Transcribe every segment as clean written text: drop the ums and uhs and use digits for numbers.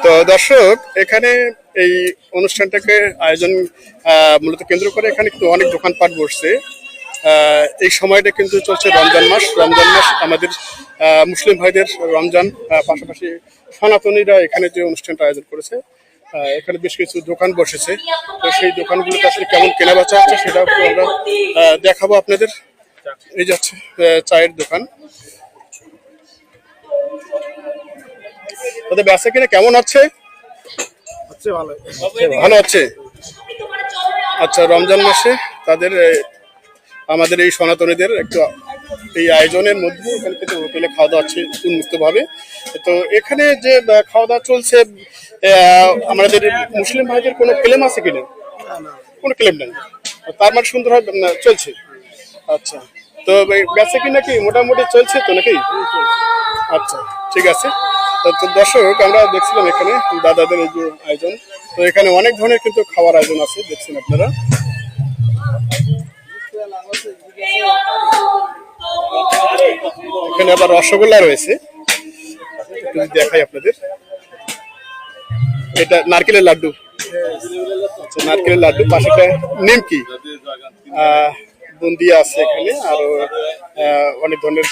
তো দর্শক, এখানে এই অনুষ্ঠানটাকে আয়োজন মূলত কেন্দ্র করে এখানে কিন্তু অনেক দোকানপাট বসছে। এই সময়টা কিন্তু চলছে রমজান মাস। রমজান মাস আমাদের মুসলিম ভাইদের রমজান, পাশাপাশি সনাতনীরা এখানে যে অনুষ্ঠানটা আয়োজন করেছে, এখানে বেশ কিছু দোকান বসেছে। তো সেই দোকানগুলোতে আসলে কেমন কেনা বেচা হচ্ছে সেটাও আমরা দেখাবো আপনাদের। এই যাচ্ছে চায়ের দোকান, তাদের বেচা কিনা কেমন হচ্ছে? ভালো হচ্ছে। আচ্ছা, রমজান মাসে তাদের আমাদের এই সনাতনীদের একটু এই আয়োজনের মধ্যে এখানে কিন্তু হোটেলে খাওয়া দাওয়া হচ্ছে উন্মুক্তভাবে। তো এখানে যে খাওয়া দাওয়া চলছে, আমাদের মুসলিম ভাইদের কোনো ক্লেম আছে কিনা? কোনো ক্লেম নেই, তার মানে সুন্দরভাবে চলছে। আচ্ছা, তো বেচা কিনা কি মোটামুটি চলছে তো নাকি? আচ্ছা, ঠিক আছে। তো দর্শক, আমরা দেখছিলাম এখানে দাদাদের এই যে আয়োজন, তো এখানে অনেক ধরনের কিন্তু খাওয়ার আয়োজন আছে, দেখছেন আপনারা। এখানে আবার রসগোল্লা রয়েছে, একটু দেখাই আপনাদের। এটা নারকেলের লাড্ডু। আচ্ছা, নারকেলের লাড্ডু, পাশেটা নিমকি, বুন্দিয়া আছে এখানে, আরো অনেক ধরনের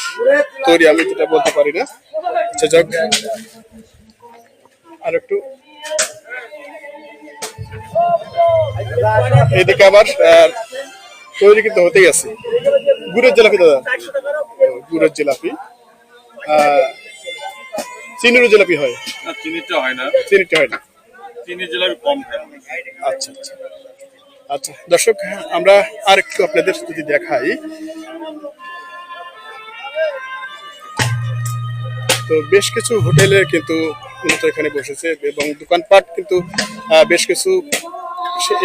তৈরি, আমি যেটা বলতে পারি না। আচ্ছা, যাক, আর একটু এইদিকে আবার তৈরি কিন্তু হতেই আছে গুড়ের জিলাপি। দাদা, গুড়ের জিলাপি, চিনির জিলাপি হয়? চিনিটা হয় না, চিনিটা হয় না, চিনির জিলাপি কম খায়। আচ্ছা আচ্ছা আচ্ছা, দর্শক, আমরা আর একটু আপনাদের যদি দেখাই, তো বেশ কিছু হোটেলে কিন্তু এখানে বসেছে এবং দোকানপাট কিন্তু বেশ কিছু,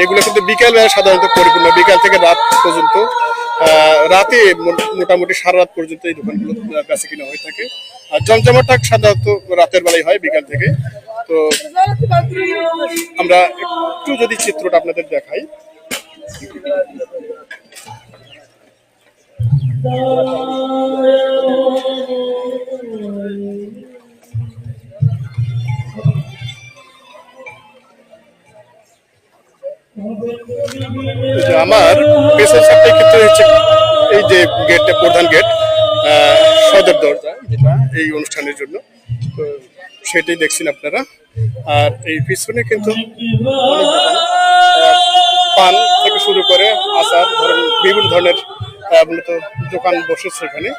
এগুলো কিন্তু বিকাল বেলা সাধারণত পরিপূর্ণ, বিকাল থেকে রাত পর্যন্ত, রাতে মোটামুটি সারা রাত পর্যন্ত এই দোকানগুলো বেচা কিনা হয়ে থাকে। আর জমজমাটা সাধারণত রাতের বেলায় হয়, বিকাল থেকে। তো আমরা একটু যদি চিত্রটা আপনাদের দেখাই, আমার পেছন সাইডে কিন্তু হচ্ছে এই যে গেটটা, প্রধান গেট, সদর দরজা, যেটা এই অনুষ্ঠানের জন্য, তো সেটাই দেখছেন আপনারা। আর এই পিছনে কিন্তু পান থেকে শুরু করে আচার, ধরেন বিভিন্ন ধরনের মূলত দোকান বসেছে এখানে।